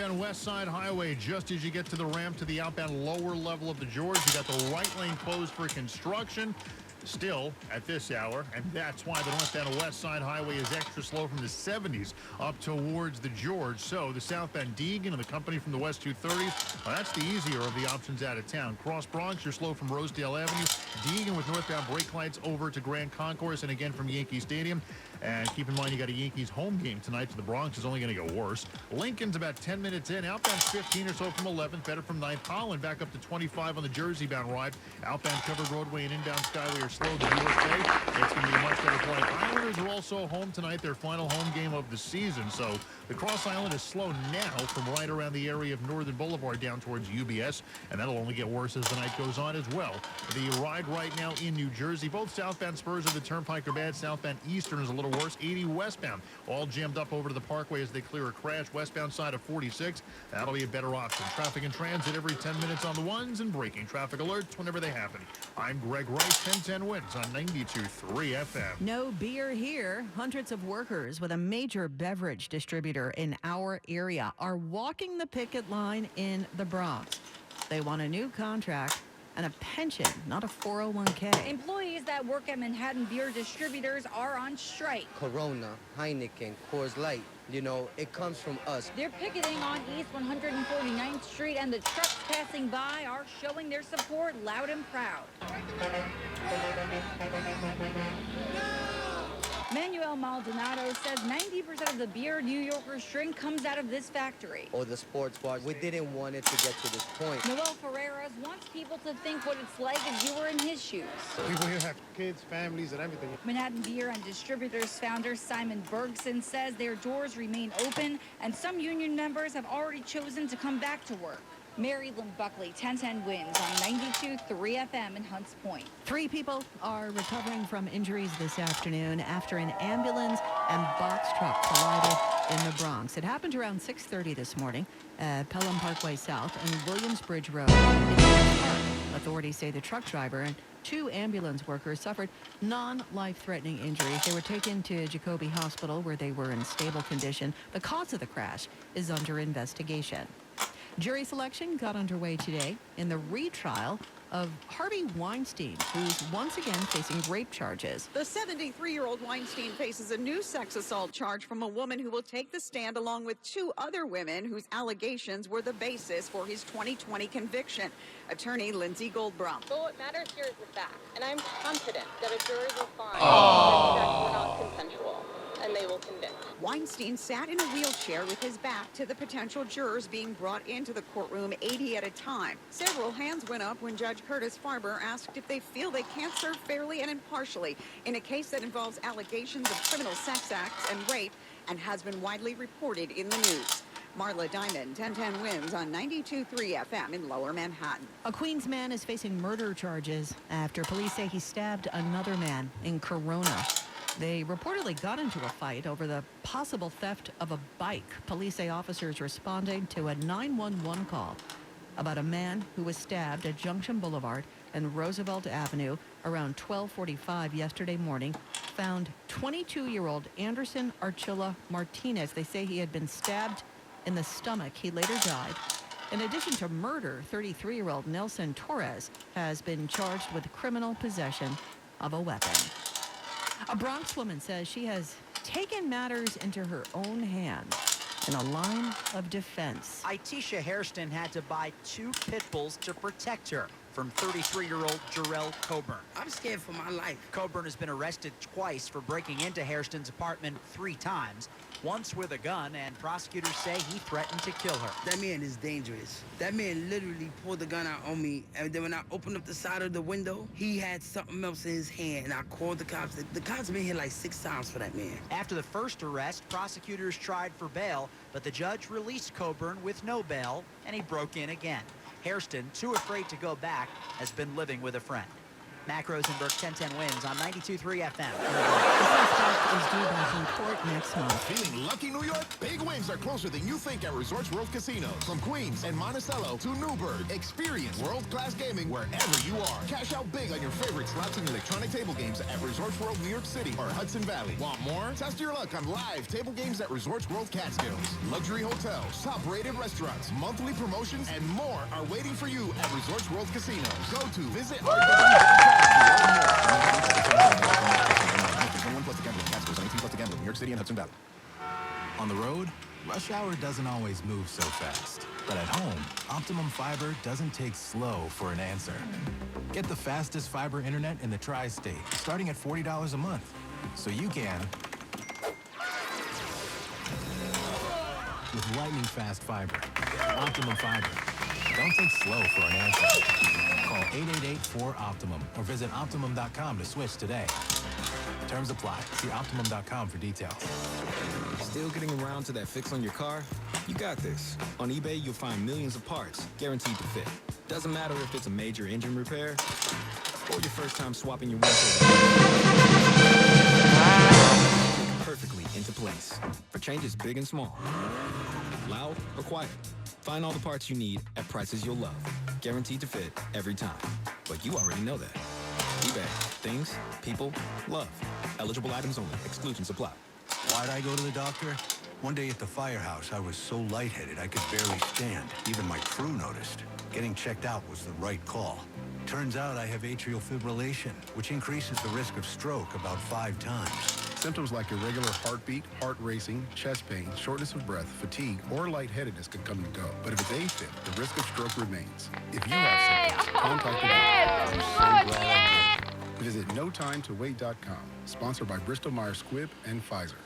northbound West Side Highway, just as you get to the ramp to the outbound lower level of the George, you got the right lane closed for construction. Still at this hour, and that's why the northbound West Side Highway is extra slow from the 70s up towards the George. So the southbound Deegan and the company from the West 230, well, that's the easier of the options out of town. Cross Bronx, you're slow from Rosedale Avenue. Deegan with northbound brake lights over to Grand Concourse, and again from Yankee Stadium. And keep in mind, you got a Yankees home game tonight, so the Bronx is only going to go worse. Lincoln's about 10 minutes in. Outbound 15 or so from 11th, better from 9th. Holland back up to 25 on the Jersey-bound ride. Outbound covered roadway and inbound Skyway are slow the USA. It's going to be a much better flight. Islanders are also home tonight, their final home game of the season. So the Cross Island is slow now from right around the area of Northern Boulevard down towards UBS, and that'll only get worse as the night goes on as well. The ride right now in New Jersey, both southbound spurs of the Turnpike are bad. Southbound Eastern is a little worse. 80 westbound, all jammed up over to the Parkway as they clear a crash. Westbound side of 46, that'll be a better option. Traffic and transit every 10 minutes on the ones and breaking traffic alerts whenever they happen. I'm Greg Rice, 1010 Wins on 92.3 FM. No beer here. Hundreds of workers with a major beverage distributor in our area are walking the picket line in the Bronx. They want a new contract and a pension, not a 401k. Employees that work at Manhattan Beer Distributors are on strike. Corona, Heineken, Coors Light, you know, it comes from us. They're picketing on East 149th Street, and the trucks passing by are showing their support loud and proud. Manuel Maldonado says 90% of the beer New Yorkers drink comes out of this factory. Or the sports bars. We didn't want it to get to this point. Noel Ferreras wants people to think what it's like if you were in his shoes. People here have kids, families, and everything. Manhattan Beer and Distributors founder Simon Bergson says their doors remain open, and some union members have already chosen to come back to work. Mary Lynn Buckley, 1010 Wins on 92.3 FM in Hunts Point. 3 people are recovering from injuries this afternoon after an ambulance and box truck collided in the Bronx. It happened around 6:30 this morning at Pelham Parkway South and Williamsbridge Road in Williams Park. Authorities say the truck driver and 2 ambulance workers suffered non-life-threatening injuries. They were taken to Jacoby Hospital where they were in stable condition. The cause of the crash is under investigation. Jury selection got underway today in the retrial of Harvey Weinstein, who's once again facing rape charges. The 73-year-old Weinstein faces a new sex assault charge from a woman who will take the stand along with 2 other women whose allegations were the basis for his 2020 conviction. Attorney Lindsay Goldbrum. So what matters here is the fact, and I'm confident that a jury will find that the acts were not consensual, and they will convict. Weinstein sat in a wheelchair with his back to the potential jurors being brought into the courtroom 80 at a time. Several hands went up when Judge Curtis Farber asked if they feel they can't serve fairly and impartially in a case that involves allegations of criminal sex acts and rape and has been widely reported in the news. Marla Diamond, 1010 Wins on 92.3 FM in Lower Manhattan. A Queens man is facing murder charges after police say he stabbed another man in Corona. They reportedly got into a fight over the possible theft of a bike. Police say officers responding to a 911 call about a man who was stabbed at Junction Boulevard and Roosevelt Avenue around 12:45 yesterday morning found 22-year-old Anderson Archilla Martinez. They say he had been stabbed in the stomach. He later died. In addition to murder, 33-year-old Nelson Torres has been charged with criminal possession of a weapon. A Bronx woman says she has taken matters into her own hands in a line of defense. Itisha Hairston had to buy 2 pit bulls to protect her from 33-year-old Jarrell Coburn. I'm scared for my life. Coburn has been arrested twice for breaking into Hairston's apartment 3 times, once with a gun, and prosecutors say he threatened to kill her. That man is dangerous. That man literally pulled the gun out on me, and then when I opened up the side of the window, he had something else in his hand, and I called the cops. The cops have been here like 6 times for that man. After the first arrest, prosecutors tried for bail, but the judge released Coburn with no bail, and he broke in again. Hairston, too afraid to go back, has been living with a friend. Mac Rosenberg, 1010 wins on 92.3 FM. The suspect is due back in court next month. Feeling lucky, New York? Big wins are closer than you think at Resorts World Casino. From Queens and Monticello to Newburgh, experience world-class gaming wherever you are. Cash out big on your favorite slots and electronic table games at Resorts World New York City or Hudson Valley. Want more? Test your luck on live table games at Resorts World Catskills. Luxury hotels, top-rated restaurants, monthly promotions, and more are waiting for you at Resorts World Casino. Go to visit New York City and Hudson Valley. On the road, rush hour doesn't always move so fast. But at home, Optimum Fiber doesn't take slow for an answer. Get the fastest fiber internet in the tri-state, starting at $40 a month. So you can, with lightning fast fiber. Optimum Fiber. Don't take slow for an answer. Call 888-4-OPTIMUM or visit Optimum.com to switch today. Terms apply. See Optimum.com for details. Still getting around to that fix on your car? You got this. On eBay, you'll find millions of parts guaranteed to fit. Doesn't matter if it's a major engine repair or your first time swapping your windshield. Perfectly into place for changes big and small. Loud or quiet. Find all the parts you need at prices you'll love. Guaranteed to fit every time. But you already know that. eBay. Things, people, love. Eligible items only. Exclusions apply. Why'd I go to the doctor? One day at the firehouse, I was so lightheaded I could barely stand. Even my crew noticed. Getting checked out was the right call. Turns out I have atrial fibrillation, which increases the risk of stroke about 5 times. Symptoms like irregular heartbeat, heart racing, chest pain, shortness of breath, fatigue, or lightheadedness can come and go. But if it's AFib, the risk of stroke remains. If you have symptoms, contact the doctor. I'm so glad I did. Visit NoTimeToWait.com. Sponsored by Bristol Myers Squibb and Pfizer.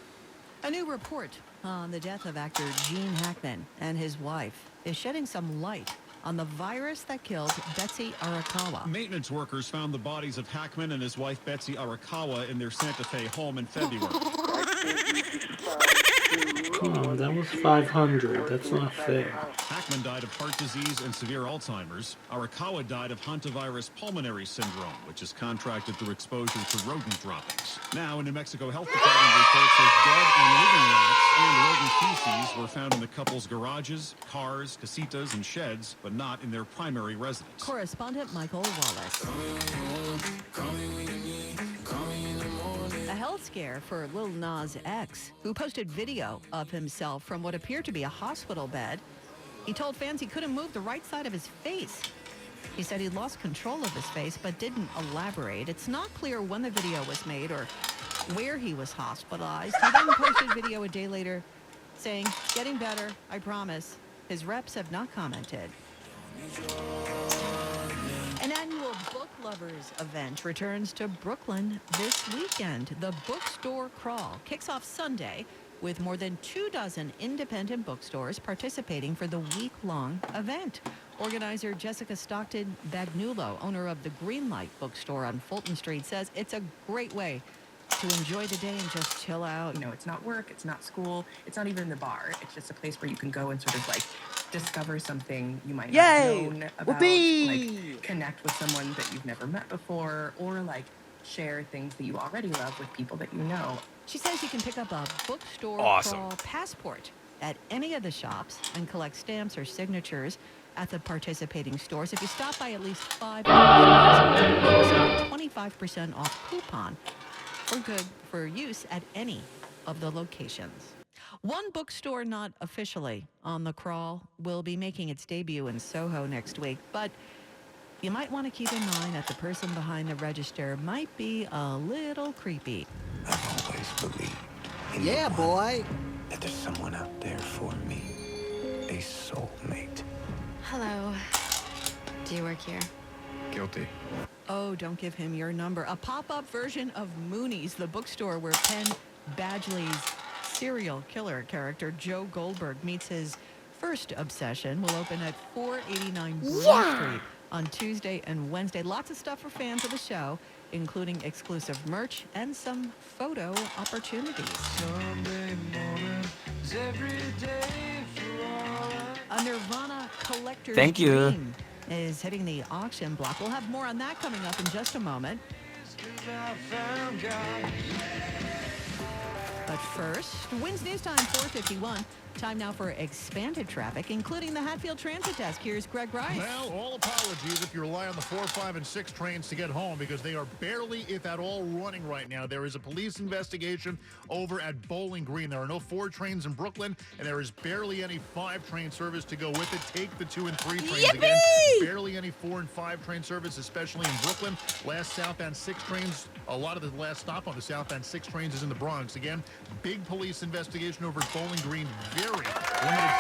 A new report on the death of actor Gene Hackman and his wife is shedding some light on the virus that killed Betsy Arakawa. Maintenance workers found the bodies of Hackman and his wife Betsy Arakawa in their Santa Fe home in February. Come on, that was 500. That's not fair. Hackman died of heart disease and severe Alzheimer's. Arakawa died of hantavirus pulmonary syndrome, which is contracted through exposure to rodent droppings. Now, a New Mexico Health Department report says dead and living rats and rodent feces were found in the couple's garages, cars, casitas, and sheds, but not in their primary residence. Correspondent Michael Wallace. A health scare for Lil Nas X, who posted video of himself from what appeared to be a hospital bed. He told fans he couldn't move the right side of his face. He said he lost control of his face, but didn't elaborate. It's not clear when the video was made or where he was hospitalized. He then posted video a day later saying, "Getting better, I promise." His reps have not commented. An annual Book Lovers event returns to Brooklyn this weekend. The Bookstore Crawl kicks off Sunday with more than 24 independent bookstores participating for the week-long event. Organizer Jessica Stockton Bagnulo, owner of the Greenlight Bookstore on Fulton Street, says it's a great way to enjoy the day and just chill out. You know, it's not work, it's not school, it's not even the bar. It's just a place where you can go and sort of like discover something you might not have known about, like connect with someone that you've never met before, or like share things that you already love with people that you know. She says you can pick up a bookstore crawl passport at any of the shops and collect stamps or signatures at the participating stores. If you stop by at least 5 times, 25% off coupon for good for use at any of the locations. One bookstore not officially on the crawl will be making its debut in Soho next week, but you might want to keep in mind that the person behind the register might be a little creepy. I've always believed in that there's someone out there for me. A soulmate. Hello. Do you work here? Guilty. Oh, don't give him your number. A pop-up version of Moonies, the bookstore where Penn Badgley's serial killer character Joe Goldberg meets his first obsession, will open at 489 Broad Street on Tuesday and Wednesday. Lots of stuff for fans of the show, including exclusive merch and some photo opportunities. A Nirvana collector's dream is hitting the auction block. We'll have more on that coming up in just a moment. But first, WINS News Time 4:51. Time now for expanded traffic, including the Hatfield Transit Desk. Here's Greg Rice. Well, all apologies if you rely on the 4, 5, and 6 trains to get home because they are barely, if at all, running right now. There is a police investigation over at Bowling Green. There are no 4 trains in Brooklyn, and there is barely any 5 train service to go with it. Take the 2 and 3 trains again. Barely any 4 and 5 train service, especially in Brooklyn. Last southbound 6 trains, a lot of the last stop on the southbound 6 trains is in the Bronx. Again, big police investigation over at Bowling Green. Very limited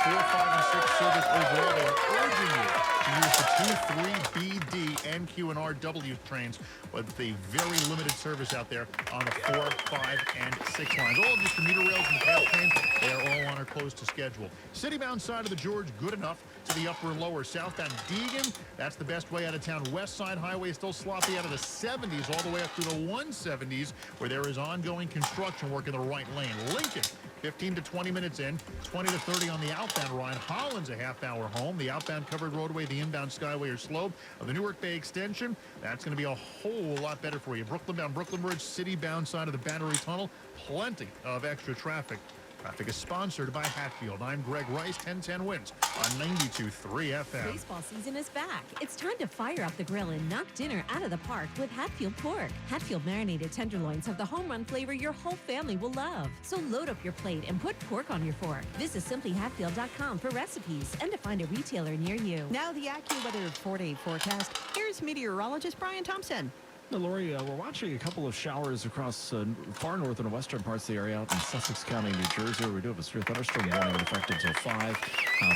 4, 5, and 6 service overall. They are urging you to use the 2, 3, B, D, N, Q, and RW trains with the very limited service out there on the 4, 5, and 6 lines. All of these commuter rails and the PATH trains, they are all on or close to schedule. City-bound side of the George, good enough. To the upper and lower. Southbound Deegan, that's the best way out of town. West Side Highway is still sloppy out of the 70s all the way up through the 170s where there is ongoing construction work in the right lane. Lincoln, 15 to 20 minutes in, 20 to 30 on the outbound ride. Holland's a half-hour home. The outbound covered roadway, the inbound Skyway or slope of the Newark Bay extension, that's going to be a whole lot better for you. Brooklyn-bound Brooklyn Bridge, city-bound side of the Battery Tunnel, plenty of extra traffic. Traffic is sponsored by Hatfield. I'm Greg Rice, 1010 WINS on 92.3 FM. Baseball season is back. It's time to fire up the grill and knock dinner out of the park with Hatfield Pork. Hatfield marinated tenderloins have the home run flavor your whole family will love. So load up your plate and put pork on your fork. Visit simplyhatfield.com for recipes and to find a retailer near you. Now the AccuWeather 4-day forecast. Here's meteorologist Brian Thompson. Now, Lori, we're watching a couple of showers across far northern and western parts of the area out in Sussex County, New Jersey. We do have a severe thunderstorm warning in effect until 5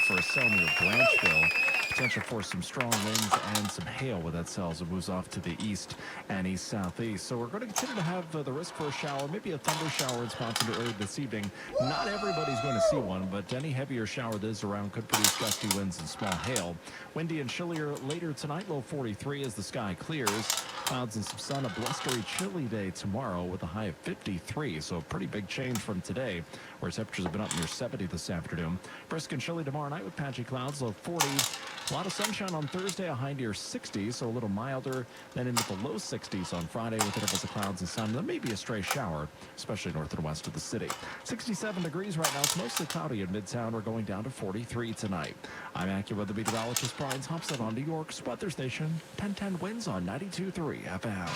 for a cell near Branchville. Potential for some strong winds and some hail with that cell as it moves off to the east and east-southeast. So we're going to continue to have the risk for a shower, maybe a thunder shower in spots early this evening. Not everybody's going to see one, but any heavier shower that is around could produce gusty winds and small hail. Windy and chillier later tonight, low 43 as the sky clears. Clouds and some sun, a blustery, chilly day tomorrow with a high of 53. So a pretty big change from today, where temperatures have been up near 70 this afternoon. Brisk and chilly tomorrow night with patchy clouds, low 40. A lot of sunshine on Thursday, a high near 60, so a little milder. Then into the low 60s on Friday with intervals of clouds and sun. There may be a stray shower, especially north and west of the city. 67 degrees right now. It's mostly cloudy in Midtown. We're going down to 43 tonight. I'm AccuWeather meteorologist Brian Thompson on New York's weather station. 1010 WINS on 92.3 FM.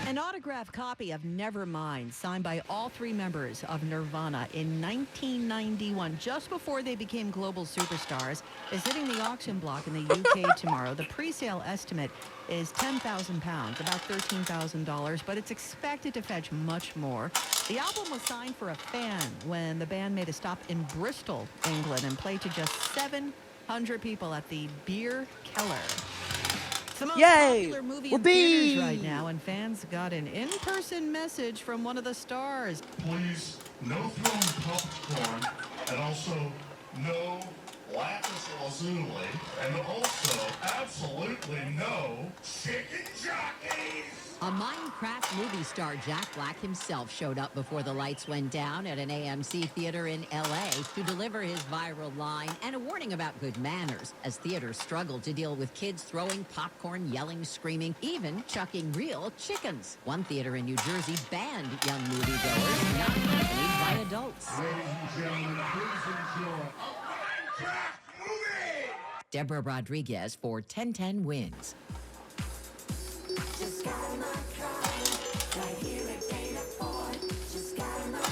An autographed copy of Nevermind, signed by all 3 members of Nirvana in 1991, just before they became global superstars, is hitting the auction block in the UK tomorrow. The pre-sale estimate is £10,000, about $13,000, but it's expected to fetch much more. The album was signed for a fan when the band made a stop in Bristol, England, and played to just 700 people at the Beer Keller. It's the most popular movie in theaters right now, and fans got an in-person message from one of the stars. Please, no throwing popcorn, and also no lapis lazuli, and also absolutely no chicken jockeys. A Minecraft movie star, Jack Black himself, showed up before the lights went down at an AMC theater in L.A. to deliver his viral line and a warning about good manners as theaters struggled to deal with kids throwing popcorn, yelling, screaming, even chucking real chickens. One theater in New Jersey banned young moviegoers not accompanied by adults. Ladies and gentlemen, please enjoy a Minecraft movie! Deborah Rodriguez for 1010 WINS. Just got in my car, right here at Dana Ford. Just got in my car,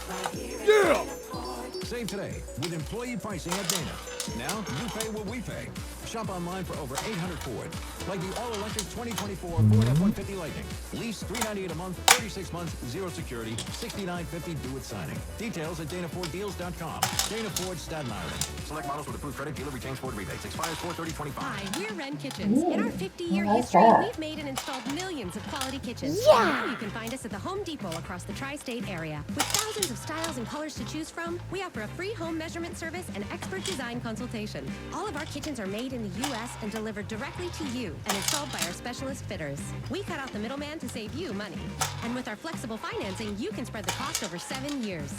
right here at Dana Ford. Save today with employee pricing at Dana. Now, you pay what we pay. Shop online for over 800 Ford. Like the all-electric 2024 Ford F-150 Lightning. Lease $398 a month, 36 months, zero security, $69.50 due at signing. Details at DanaFordDeals.com. Dana Ford, Staten Island. Select models with approved credit. Dealer retains Ford rebates. Expires 4/30/25. Hi, we're Wren Kitchens. In our 50-year I like history, that. we've made and installed millions of quality kitchens. Yeah! Now you can find us at the Home Depot across the tri-state area. With thousands of styles and colors to choose from, we offer a free home measurement service and expert design consultation. All of our kitchens are made in the U.S. and delivered directly to you and installed by our specialist fitters. We cut out the middleman to save you money. And with our flexible financing, you can spread the cost over 7 years.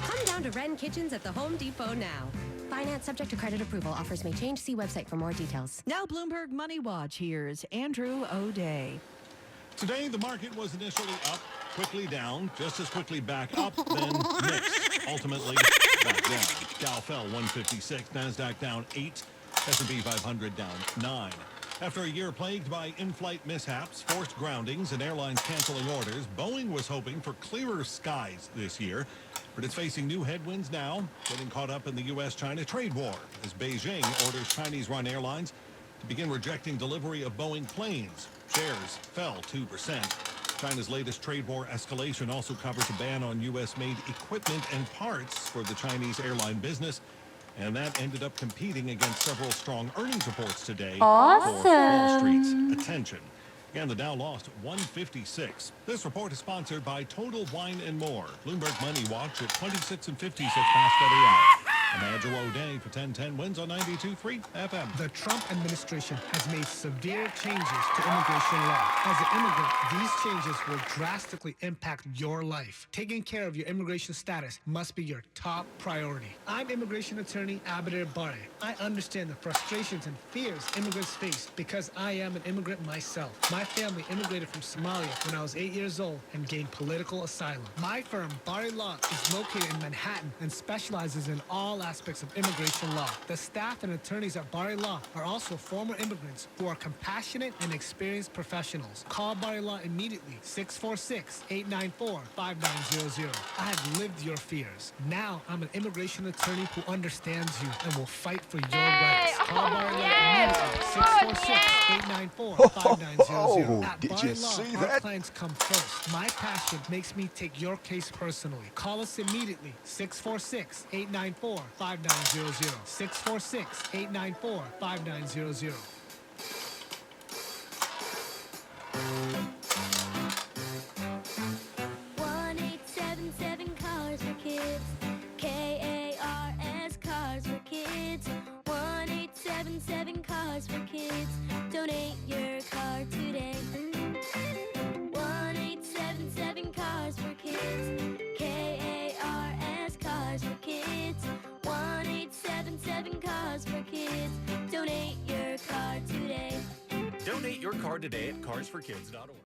Come down to Wren Kitchens at the Home Depot now. Finance subject to credit approval. Offers may change. See website for more details. Now Bloomberg Money Watch. Here's Andrew O'Day. Today, the market was initially up, quickly down, just as quickly back up, then mixed, ultimately back down. Dow fell 156, NASDAQ down 8, S&P 500 down 9. After a year plagued by in-flight mishaps, forced groundings, and airlines canceling orders, Boeing was hoping for clearer skies this year. But it's facing new headwinds now, getting caught up in the U.S.-China trade war as Beijing orders Chinese-run airlines to begin rejecting delivery of Boeing planes. Shares fell 2%. China's latest trade war escalation also covers a ban on U.S.-made equipment and parts for the Chinese airline business. And that ended up competing against several strong earnings reports today for Wall Street's attention. Again, the Dow lost 156. This report is sponsored by Total Wine & More. Bloomberg Money Watch at 26 and 56 past every hour. I'm Andrew O'Day for 1010 Wins on 92.3 FM. The Trump administration has made severe changes to immigration law. As an immigrant, these changes will drastically impact your life. Taking care of your immigration status must be your top priority. I'm immigration attorney Abeder Bare. I understand the frustrations and fears immigrants face because I am an immigrant myself. My family immigrated from Somalia when I was 8 years old and gained political asylum. My firm, Bare Law, is located in Manhattan and specializes in all aspects of immigration law. The staff and attorneys at Bare Law are also former immigrants who are compassionate and experienced professionals. Call Bare Law immediately, 646-894-5900. I have lived your fears. Now I'm an immigration attorney who understands you and will fight for your rights. Call Bare Law immediately, 646-894-5900. At Did Bare you Law, see our that? clients come first. My passion makes me take your case personally. Call us immediately, 646-894-5900. 646-894-5900. 1877 Cars for Kids. KARS Cars for Kids. 1877 Cars for Kids. Donate your car today. 1877 Cars for Kids. KARS Cars for Kids. 1877 Cars for Kids. Donate your car today. Donate your car today at carsforkids.org.